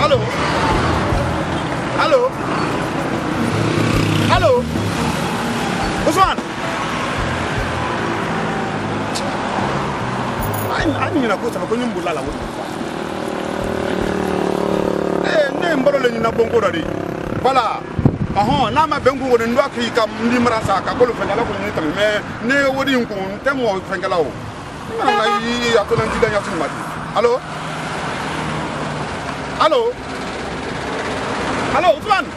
Allô? Allô? Allô? Ousmane? Ani nyina ko sama ko nyumbu la la wo. Ne mboro le nyina bongo dadi. Voilà. Na ma bengu wo ndo akyi kam ndi marasa ka ko lo fengala ko ni tam me ne wodi nko temo fengala o. Na yi atona ndi danya tuma di. Allô? Allô? Allô, Ousmane?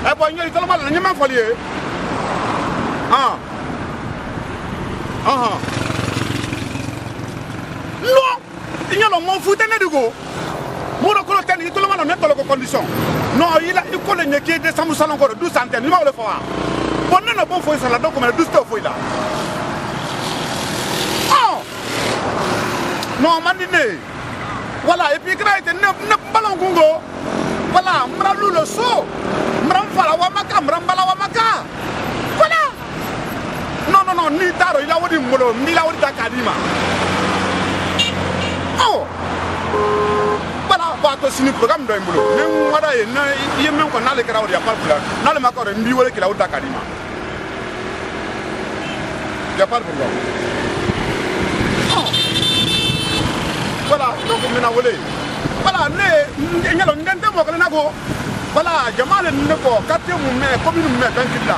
Eh bon, il y a tellement de gens qui sont ah. Ah. Non! Il y a le monde foutu de go. Mon coloc, il y a tellement de conditions. Non, il a eu le qui est de Samoussal encore 12 centaines. Il va le faire. Bon, non, bon, il faut ça là, donc on a 12 fois là. Oh! Non, mandine. Voilà, et puis quand il était ne ballon gongo. Voilà, mralou le saut. Mram fala wamaka, mram bala wamaka. Voilà. Non, ni taro, il a wodi molo, ni la wodi takadima. Oh. Voilà, bato sini programme do molo. Ne wada ye na ye men ko na le kra wodi apal kula. Na le makoro mbi wole kila wodi takadima. Ya pas pour oh. Voilà, donc mena wole. Voilà, ne nyalo ndente mo kala nako. Voilà, jamal ne ko quartier mu me commune mu me 28 là.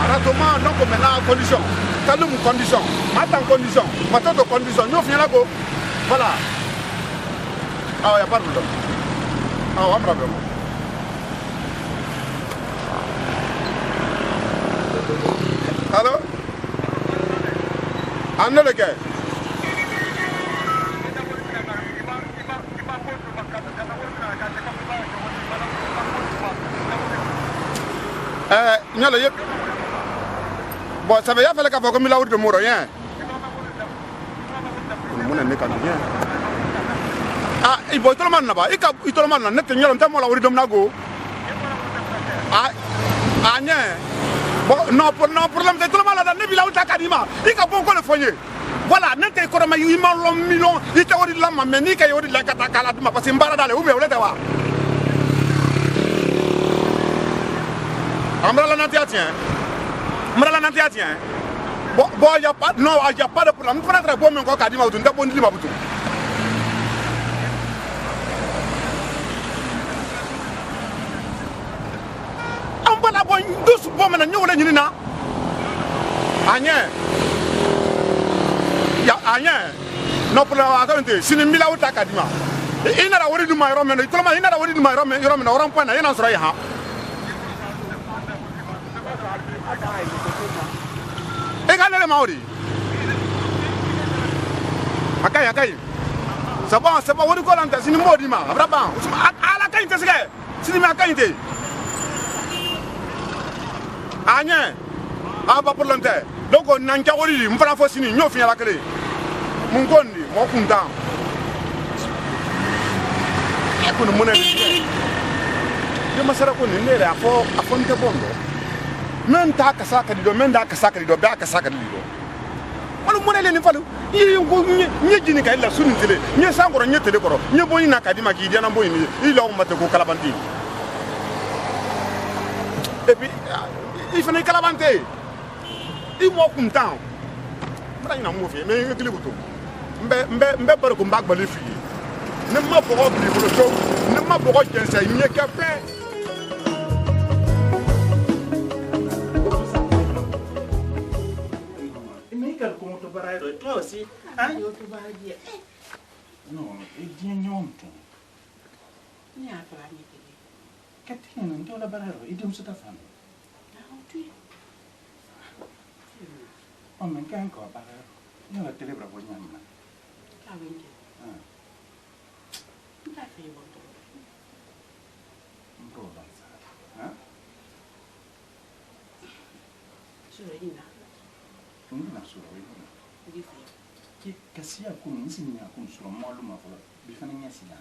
Ratement donc maintenant condition. Kalum condition, matan condition, matoto condition. Nous finira ko. Voilà. Ah, y a pas de problème. Ah, on va vraiment. Allô? Anne le gars. Nyalo yep. Bon, ça veut dire qu'il faut que je me de mourir rien. Ah, il faut tout le monde là-bas. Il faut tout le monde là. Net nyalo ntamo la wuri dom nago. Ah, anya. Bon, non problème c'est tout le monde là. Ne bila uta kadima. Il faut bon ko le foyer. Voilà, net ko ma yima lo million. Il te wori la ma meni ka yori la kata kala duma parce que mbara dale ou me oleta wa. Amrala Nantia tient. Amrala Nantia tient. Bon, il n'y a pas de problème. Nous prenons très bon, mais encore qu'à dire, nous avons bon dimanche. On va la bonne douce bon, mais nous voulons une na. Agnès. Il y a Agnès. Non, pour la attendre, si nous mille à Kadima. Il n'a pas de maïrom, mais il n'a pas de maïrom, mais il n'a pas de point, il n'a pas de point. Regardez Maori. Akai. C'est bon, on dit quoi c'est une mode, ma. Brabant. À la qualité, c'est une qualité. Agnès. Ah, pas pour l'enterre. Donc, on n'a qu'à dire, on prend fausse, nous finissons la clé. Mon gondi, mon content. Et pour nous mener. Je me serais connu, il est à fond de bon. Men ta ka saka dido men da ka saka dido ba ka saka dido wala mo ne ni falu yi ngo nye jini ka illa sunu tele nye sangoro nye tele koro nye boni na kadima ki diana boyi ni ila o mate ko kalabanti et puis il fene kalabanti i mo kuntan mara ina mo fi me ngili buto mbe bar ko mbag bali fi ne ma bogo bi ko to ne ma bogo jensa nye ka fe. Toi aussi, hein? Non, e dia nyonto. Ni apa ni tadi? Katina ndo la bararo, idi msita fano. Ah, tu. O men kan ko bararo. Ni la telebra bo nyamna. Ka wenge. Ah. Nda fe boto. Ndo la sa. Ha? Sura ina. Ni na sura wi. Ki kasi ya kun nsin ya kun sura malu ma fala. Bi fana nyasi na.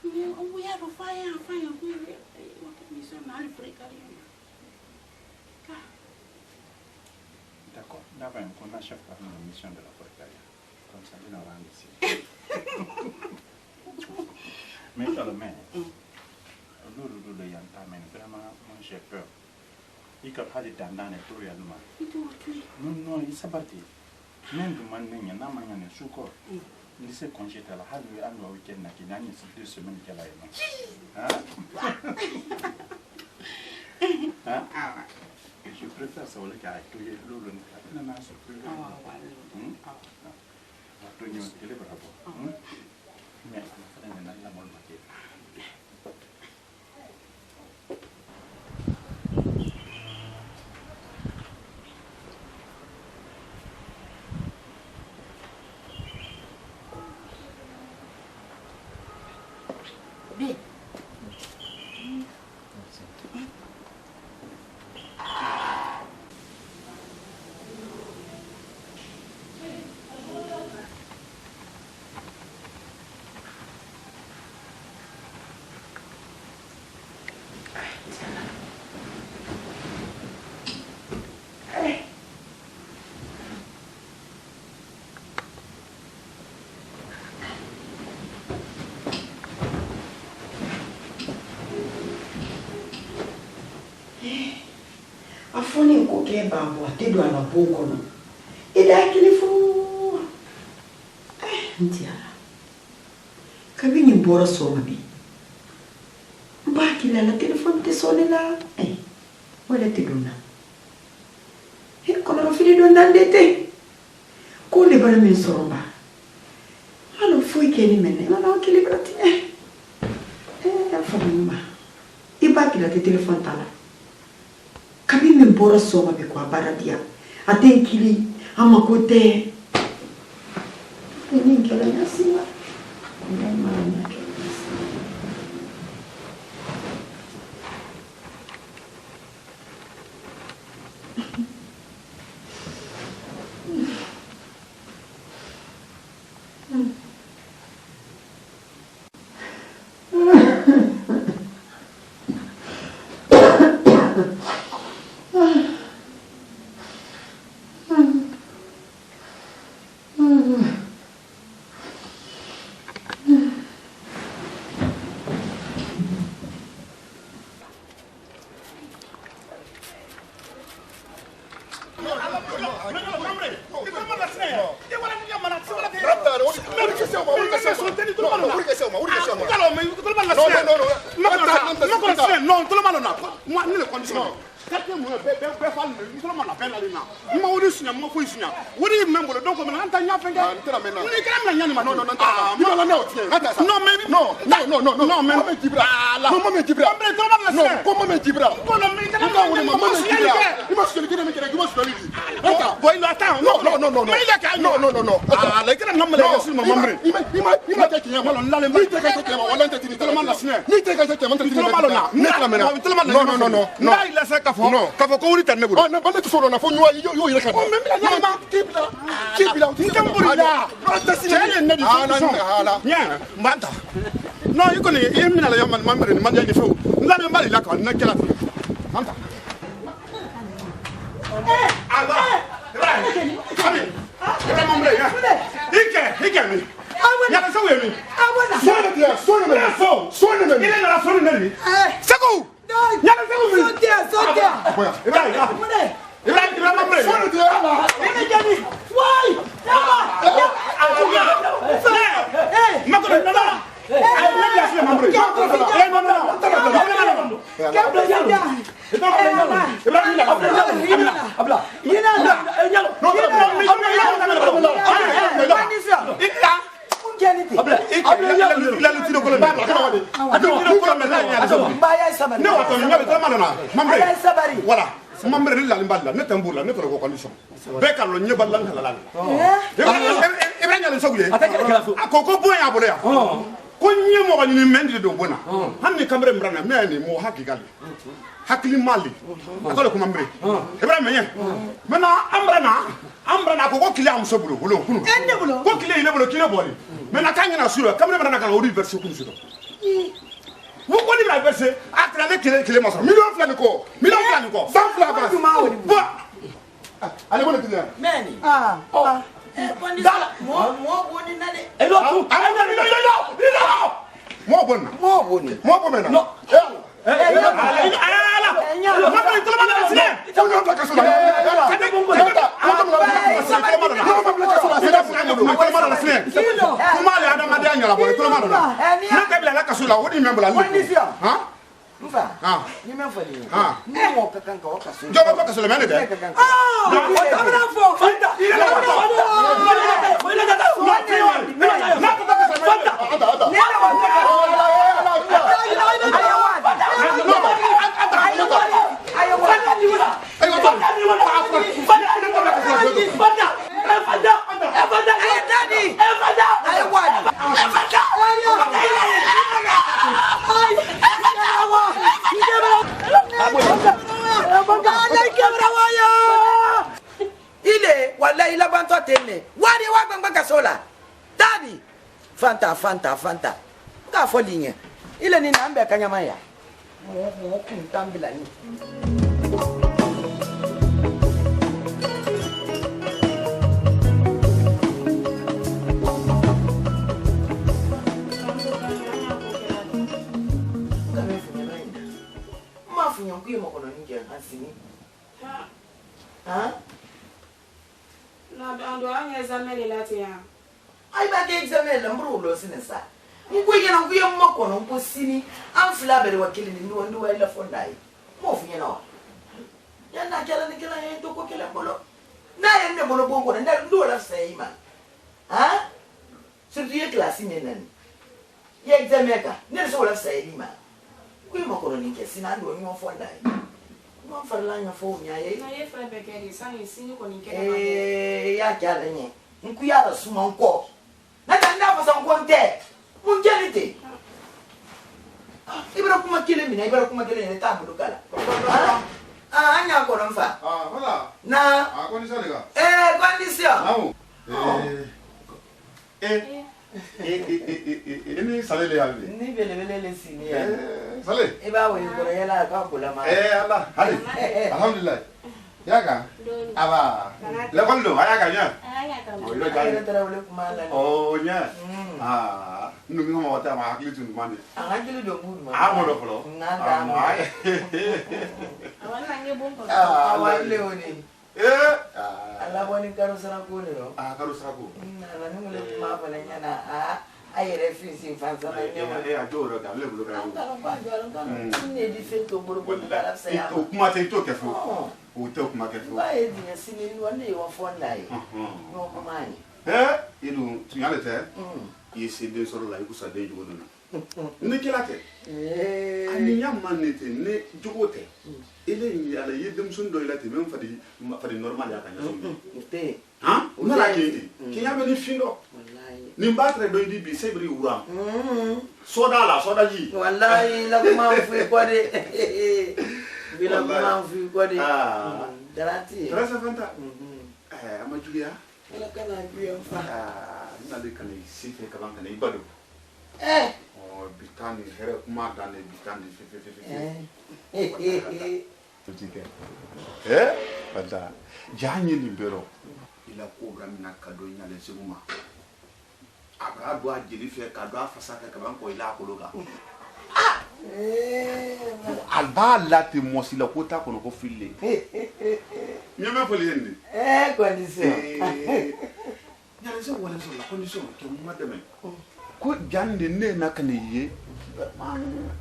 We have a fire. What can we say? Mal précaire. D'accord. Là-bas, on a chef parmi la mission de la Portaria. Comme ça, on va ici. Mais Charlemagne, l'eau de Yantamen, vraiment, moi j'ai peur. Il n'y a pas de dandane et tout réellement. Non, il s'est battu. Même du man, il y a un man qui est sous corps. Il s'est congé à la halle et à la week-end, il y a 2 semaines qu'elle a je préfère ça au lieu qu'à accueillir l'eau de la nation. Mais la molle Bien. Afoni koke babu atedo anabongo no. Ida kilifu. Ntiara. Kabini mbora soma bi. Mbaki la telefone te sonela. Wala te dona. Kono fili dona ndete. Ko le bana men soromba. Alo foi keni menne. Mana kilibrati. Afoni ma. Ibaki la te telefone tala. Kabi min bora soma be kwa baradia atenkili amakote ni ngela nyasima ndama nyake no, you couldn't even know your member in Monday. Let me marry like a naked. Mambre la limballa ne tambula ne toro condition be kallo nye ballan halala ibranya le sogule akoko boya boya ko nye mo ni mendi do bona hanni kamre mbrana meni mo hakigali hakili mali akole ko mambre ibrahima nye mena ambrana ko kili am sobulo bulo kunu ko kili ile bulo kile boli mena kanya na sura kamre mbrana kan ori verse kunu sura vous connaissez la verse à travers kile maso million flani ko 100 flabas allez bonne tine meni dala mo boni nale e lo tu mo bon. Mo boni. Mo bon maintenant. Non. Fanta. Ka folinye. Ile ni nambe kanyama ya. Mo kuntambila ni. Ma funya kuye mo kono nje asini. Ha? Na ando anya examen lati ya. Ai ba ke examen la mburu lo sinesa. Ngwe na kuye mo kono ko sini. Am fla bere wakili ni ndo wa ila fondai. Mo funya na. Ya na kala ni kala to ko kala bolo. Na ya ne bolo bongo na ndo la sai man. Ha? Surtout ye classe ni nani. Ye examen ka. Ne so la sai man. Kuye mo kono ni ke sina ndo ni mo fondai. Mo farla nya fo nya ye. Na ye fra bekeri sani sini ko ni ke ya kala ni. Nkuya da suma nko. Na tanda fa san konte. Mun jelite. Ibara kuma kile mina, ibara kuma kile ne ta bulu kala. Anya ko non fa. Voilà. Na. Condition les gars. Condition. Ini sale le albi. Ni bele le sini ya. Sale. Iba we ko yela ka kula ma. Allah. Hadi. Alhamdulillah. Ya kan? Aba. Le kondo aya nya. aya ka mo. Ira tara wala kuma la. Oh nya. Nungi ma wata ma hakili tun mande. Hakili do budu ma. Mo do folo. Nganda ma. Awana nge bombo. Awale oni. Ala boni karo sara ko ni ro. Karo sara ko. Na ni mule kuma fa nya na ayere fisi fansa na ni. Adoro ka le bulo ka. Ni di feto buru buru kala sa ya. Ito kuma te ito kefu. O te kuma kefu. Ba e di sini ni wani wa fonda yi. No kuma ni. Ilu tunyale te. Yesi de soro la ikusa de jugo dona. Ni kila te. Ani yamma ne te ne jugo te. Ile ni ala yedem sun do ila te men fadi normal ya kanya sombi. Te. Ha? Unala ke ki yabe ni findo. Wallahi. Ni mbatre do di bi sebri uram. Soda ji. Wallahi la kuma fu ko de. Bila kuma fu ko de. Darati. Terasa fanta. Ama Julia. Ala kana biyo fa. Nale kana sife kaban kana ibado. Bitani here kuma dane bitani fe. Tike. Fanta. Janye libero. Ila cobra mina kado nyale seguma. Abra do ajeli fe kado afasaka kaban ko ila kologa. Alba lati mosila kota kono ko fille. Nyame foli hende. Condition. Nyale se wala so la condition ke mu madame. Ko jande ne na kaniye.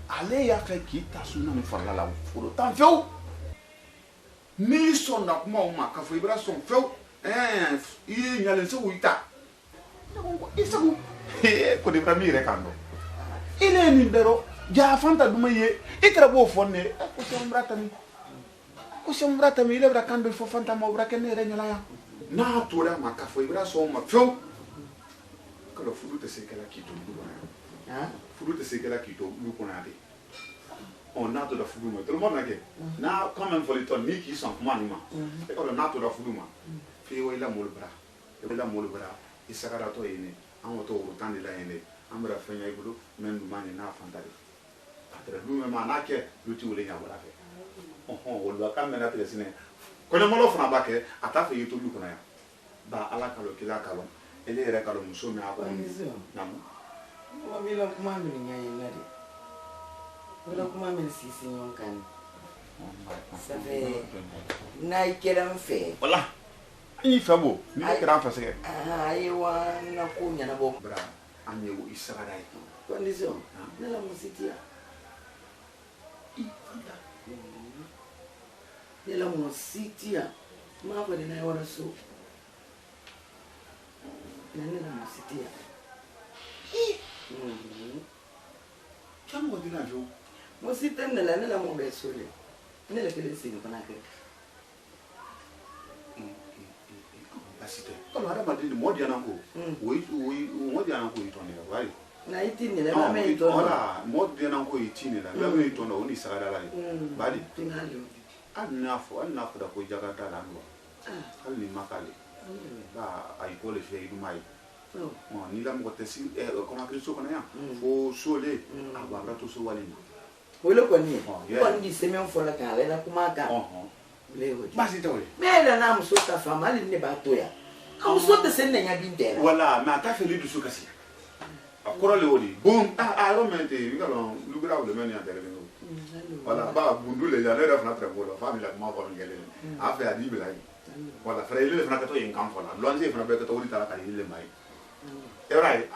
Ale ya fe ki tasuna mi fala la furo tan feu. Ni son na kuma o ma ka fo ibra son feu. I nyale se wuita. Isagu. Ko de prami re kando. Ile ni ndero. Ja fanta duma ye itra bo fonne ko sembrata mi le bra kando fo fanta mo bra ken re nyola ya na tora makafo ibra so ma fio ko fudu te sekela kito du fudu te sekela kito du konade on na to da fudu mo to mo na ke na quand même faut le ton ni qui sont moi ni ma e ko na to da fudu ma fi wo ila mo le bra isakara to yene an to urutani la yene amra fenya ibulu men du mani na fantari atra du me manake luti wole nya wala fe wala kamera telesine ko ne molo funa bake ata fe yuto du kuna ya ba ala kalo kila kalo ele re kalo muso mi akon nam Mo bila kuma min nya ina de. Bila kuma min sisi nyon kan. Ça fait na ikera mfe. Voilà. Il fait beau. Ni kera fa sege. Ai wa na ko nya na bo. Bra, anye wo isara dai. Condition. Na la musitia. Nela musitia. Ma ba na wara so. Nela musitia. Chango dina jo. Musita nela mo be sole. Nela kele sini kana ke. Asite. Kalo ada madini modi anako. Oui, modi anako itone vai. Na itini la ma me itone. Voilà, modi anako itini la. La me itone oni sagada la. Bali. Tingali. Anafo da ko jagata la ndo. Kali makale. Ba ay ko le fe idumai. Ni la mo tesi kona kristo kona ya. Fo sole ababra to so walina. Wolo koni. Koni semen fola kale la kumaka. Basi tawe. Mela na msota famali ne batoya. Amsota senne nya bindela. Wala, ma ta feli du sukasi. Akora le odi. Boom. Ro mente, ngalo lubira le meni adere no. Wala ba bundule ya le rafna tre bola, family la ma ko ngele. Afa adi bila. Wala frele le fna ka to yin kan fola. Lonze fna be ka to odi tala ka ile mai. Erai.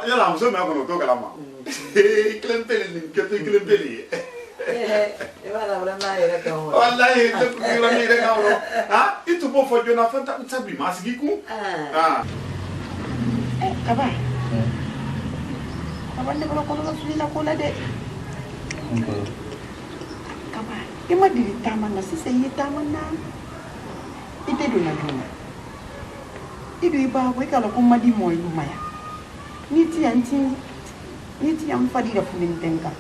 Ya la mso me ko no to kala ma. Klempeli ni kete klempeli. Wala wala na era ka ho. Wallahi to kira ni re ka ho. Ha? Itu bo fo jona fanta utabi masigiku. Kaba. Kaba ne ko ko suli la ko la de. Kaba. Ima diri taman na sise yi taman na. Ite do na do. Idu iba ko ka lo ko madi mo yu maya. Ni ti am fadi da fulin tenka.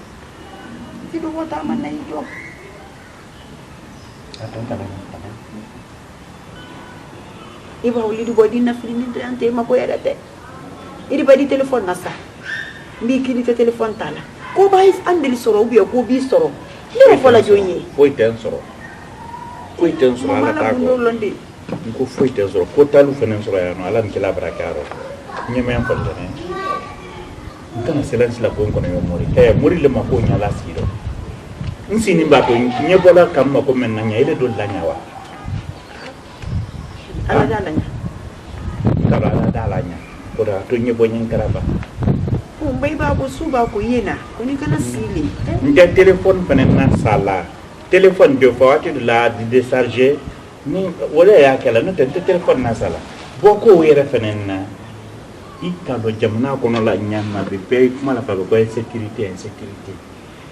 Tidu ko taman na ito. Iba uli du bodi na fulin ante ma ko yada te. Idi badi telephone na sa. Mbi kili te telephone tala. Ko ba is andeli soro ubi ko bi soro. Ni ko la jonye. Foi ten soro. Foi ten soro ala ta ko. Ko foi ten soro ko talu fenen soro ya no ala nkila barakaro. Nyeme en fondene. Ntana silence la bon ko no mori. Mori le ma ko nyala siro. Nsini mbato nyebola kamma ko men nanya ile do lanyawa. Ala dalanya. Kala dalanya. Ko da to nyebo nyen karaba. Mbai ba ko su ba ko yena. Ko ni kana sili. Nge téléphone fenen na sala. Téléphone de fois tu la décharger. Ni wala ya kala no tente téléphone na sala. Boko wera fenen na. Ikalo jamna ko no la nyama be pe kuma la fa ko insécurité.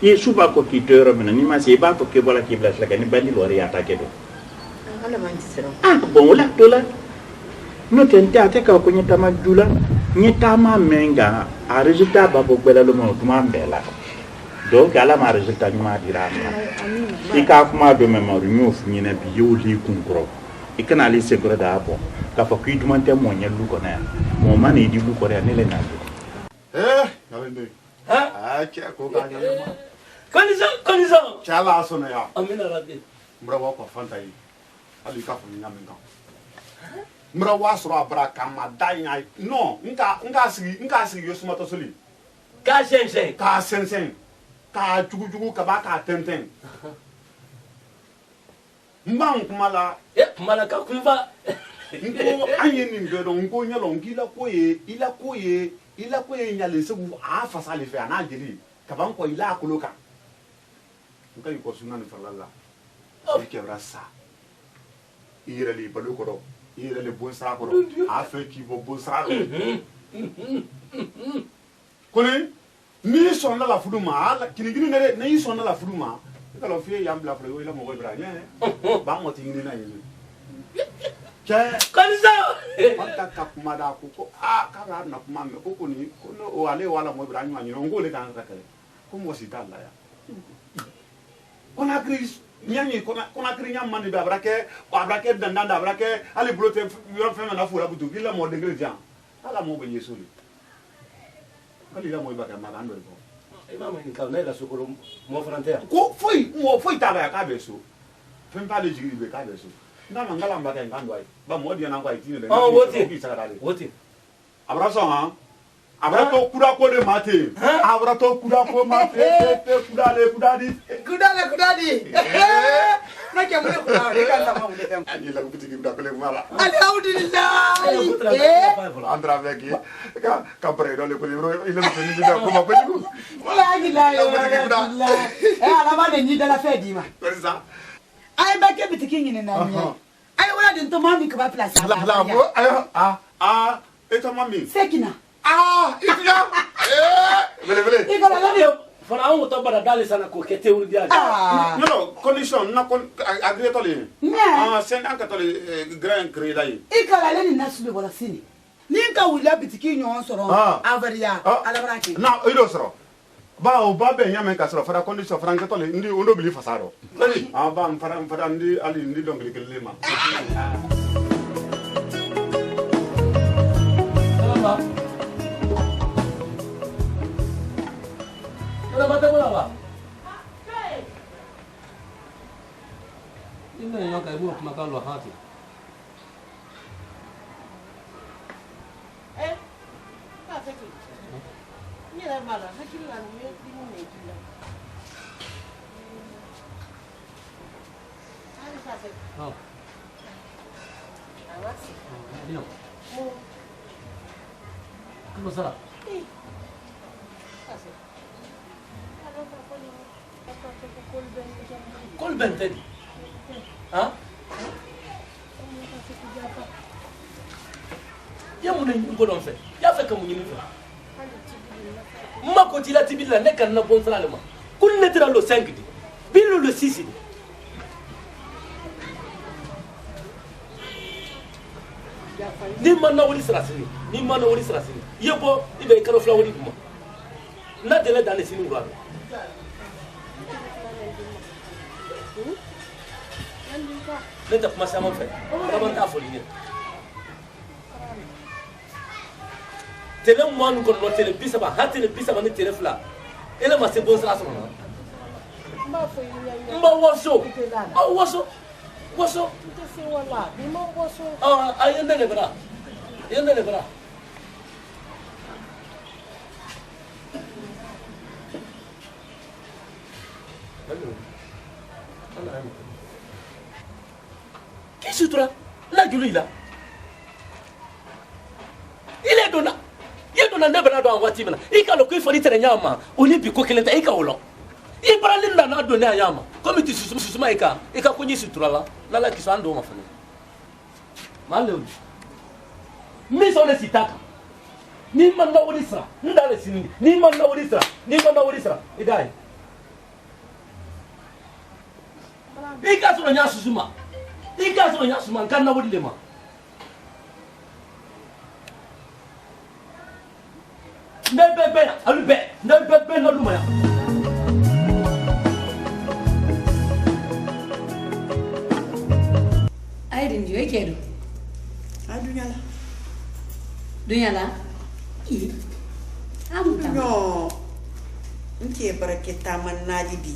Ye suba ko kitero mena ni ma se ba ko ke bola ki blas la ni bandi lo ri attaqué do. Ala man tisero. Bon la dola. No tente ate ka ko nyata ma dula. Nyata ma menga a résultat ba bo bela lo mo tuma mbela. Donc ala ma résultat ni ma dira ma. Ika kuma do me ma ru fu nyina bi yo li kunkro. Ikana ali se gora da bo. Ka fa ku tuma te mo nya lu ko na. Mo ma ni di lu ko re ne le na. Nalende. Ha? Kia ko ka nyama. Condition. Chala sona ya. Amina rabbi. Mbrawa ko fanta yi. Ali ka fu nyama nga. Mbrawa sura bra kama danya. No, nka sigi yosuma to soli. Ka sensen. Ka sensen. Ka jugu ka ba ka tenten. Mbang kumala. Kumala ka kumba. Nko anye ni ngero nko nyalo ngila ko ye nyale sebu a fasale fe ana jeli ka ban ko ila koloka. Nka yi ko sunan falalla. Ke brasa. Ireli balukoro. Ireli bonsa koro. A fe ki bo bonsa ko. Kone ni sonna la fuduma ala kinigini ne yi sonna la fuduma. Ka lo fe yam bla fro ila mo ko bra nye. Ba mo tingini na yi. Condition. Manta kapumada ko kara na kuma me ko ni ko no o ale wala mo bra nywa nyino ngole kan rakale ko mo sitalla ya kona kris nyani kona kri nyam mandi da brake o brake dandanda brake ale blote yo fema na fura butu bila mo de ngrejan ala mo be yesuli ali la mo ba ka magando ko Imam ni ka na la sokoro mo frontière. ko foi taba ya ka beso fem pa le jigiri be ka beso ndama ngala mbaka ngandwa ba mo dia na kwa itine de Woti. Woti. abraso ha Abrato kuda ko de mate. Abrato kuda ko mate. Kudadi. Na ke mu kuda de kan sama mu de tem. Ani la kuti kuda ko le mala. Alhamdulillah. Andra veki. Ka predo le ko libro ile mo ni da ko ma ko ni. La ala ma de ni de la fête ma. Persa. Ai ba ke bitiki ni na ni. Ai wala de to mami ka ba place. La bo eta mami. Sekina. Itia. Vele. Iko la ndio. Fana angu to bada dali sana ko kete uri dia. No, condition na kon agreto le. Sen anka to le grand créé là. Iko la le ni nasu wala sini. Ni ka wula bitiki nyon soro avaria ala baraki. Na ido soro. Ba o ba be nyame ka soro fara condition fara ngato le ndi ondo bili fasaro. Ba fara ndi ali ndi dongli kele ma. Salama. Ada mata bola ba? Ini yang kayak buat makan lo hati. Tá aqui. Ni la mala, hakili la no me digo me kila. Ai fa se. Oh. Awasi. Ini. Mo. Apa salah? Fa se. Ada apa poli? Apa kolben ni? Kolben tadi. Ah? Ya mun ni ngolon fe. Ya fe kamu ni fe. Ma ko tila tibilla ne kan na bon sala ma. Kun ne tira lo 5 di. Bilu lo 6 di. Ni man na wori sirasini. Ni man na wori sirasini. Yebo ibe karo fla wori kuma. Na dele dane sini ngwa. Ne ta kuma sama fe. Ka ban ta foli ne. Tele mwan ko no tele bisa ba ha tele bisa ba ni tele fla. Ele ma se bon sala so na. Mba fo yi ya. Mba woso. Oh woso. Woso. Se wala, ni mo woso. Ayende ne bara. Yende ne bara. Qu'est-ce que tu as? La gueule là. Il est donné. Il est donné never dans wati mana. Il ka lo ko fori tere nyama. Oni bi ko kelenta il ka wolo. Il parle linda na donné ayama. Comme tu susuma ika. Ika ko nyi sutura la. Na la kiso ando mafani. Malo. Mi so le sitaka. Ni man na wori sra. Ndale sinindi. Ni man na wori sra. Ni man na wori sra. Idai. Ika so nya susuma. Ika so nya susuma kan na wori le ma. Nebebe, alube, nebebe na lumaya. Ai din joy kedo. Adunya la. Dunya la. Am tam. No. Nke baraketa man naji bi.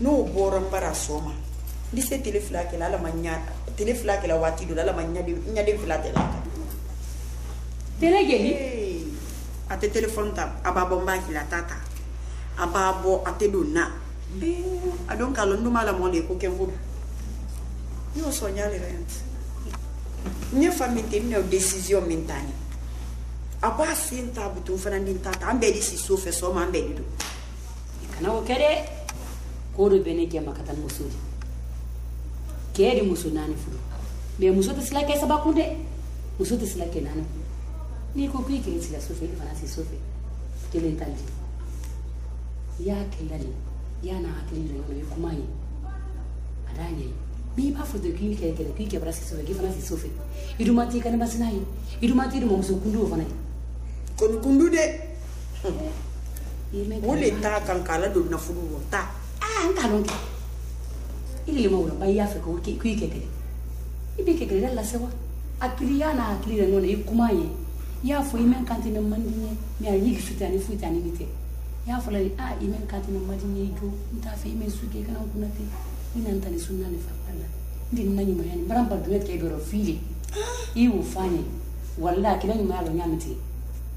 No boram bara soma. Dise telefla ke la manya. Telefla ke la wati do la manya de nyade filate la. Tele geli. Ate telephone ta ababo mbaki la tata. Ababo ate do na. Adon kalon no mala mo le ko kengo. Yo soñar rent. Nye famille ne décision mentale. Aba senta butu fana din tata ambe di si sofe so ma ambe di do. Kana o kere ko do bene ke makatan musudi. Keri musunani fudu. Be musoto sila ke sabakunde. Musoto sila ke nana. Ni ko ki ke sila sofe fana si sofe. Kele tanji. Ya kelali. Ya na akili no kumai. Adanye. Mi ba fo de kini ke brasi sofe ke fana si sofe. Idumati kana basinai. Idumati do muso kundu fana. Kon kundu de. Wole ta kan kala do na fudu wota. Anta lonke. Ili mo ba ya fe ko ki ke. Ibe ke ke la sewa. Akili ya na akili no ne kumai. Ya fo imen kantine mandinye mi ari ki futani nite ya fo la imen kantine mandinye jo nta fe imen suke kana kunate ina ntani sunna ni fakala ndi nani mayani baramba duet ke bero fili i ufanye walla kila nyuma yalo nyamiti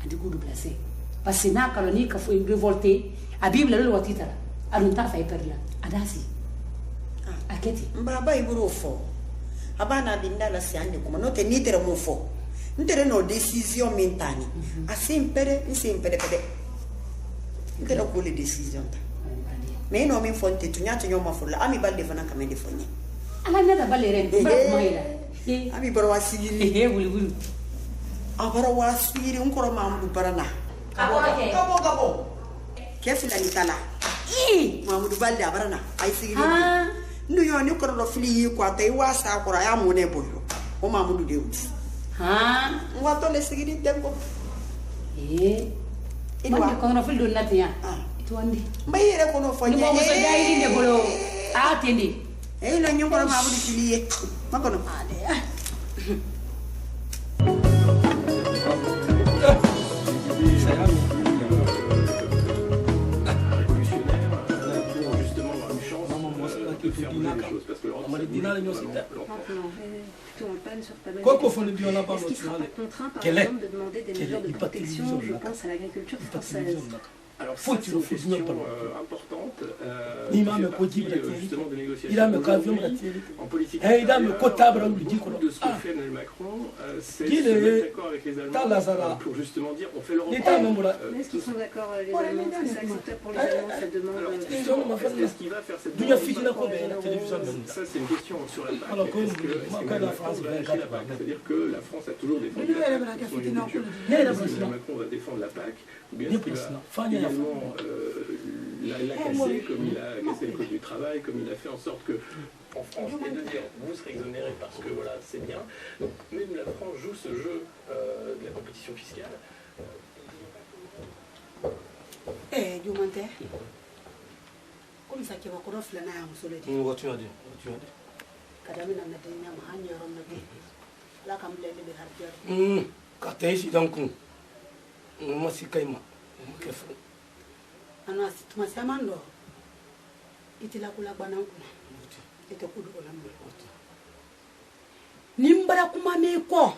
andi ko déplacer parce que na kaloni ka fo révolter a bible le watita adun ta fay perla adasi aketi mbaba iburu fo abana dinda la siande kuma no te ni tere mo fo ntere no décision mentani asimpere pede ntere ko le décision ta mais no mi fonte tunya tunyo mafulla ami balde fana kamende fonye ala na da balere ba kuma ila ami baro wasiri wuli abara wasiri unkoro mamudu barana kabo kefila ni tala mamudu balde abarana ay sigiri ndu yo ni ko do fili ko tay wasa ko ya mo ne boyo o mamudu de wuti ngato le sigiri tembo wande ko no fili do natiya to wande mbayere ko no fonye ni mo so jayi ni bolo ateni no nyum ko mamudu fili makono Quoi qu'on fasse le bien là-bas, quel est de protection, je pense à l'agriculture française. Alors ça, c'est une question importante. Justement de négociation en politique. De ce que fait Emmanuel Macron, c'est se mettre d'accord avec les Allemands pour justement dire on fait le repas. Est-ce qu'ils sont d'accord les Allemands? Est-ce que c'est acceptable pour les Allemands cette demande? Est-ce qu'il va faire cette demande? Ça, c'est une question sur la PAC. Est-ce que Emmanuel Macron va lâcher la PAC? C'est-à-dire que la France a toujours défendu la PAC. Est-ce que Macron va défendre la PAC? Ou bien est-ce qu'il va également la casser, comme il a cassé le code du travail, comme il a fait en sorte que en France, et de dire vous serez exonérés parce que voilà, c'est bien. Donc même la France joue ce jeu de la compétition fiscale. Jumante. Comme ça, tu vas connaître la naïa musolé. Tu as dit. Kadamina na dina mahanya ron na bi. La kam le le harjar. Kataishi danku. Masikaima. Kefu. Ana tumasamando. Itila kula banangu. Ite kudu olambe. Nimbara kuma me ko.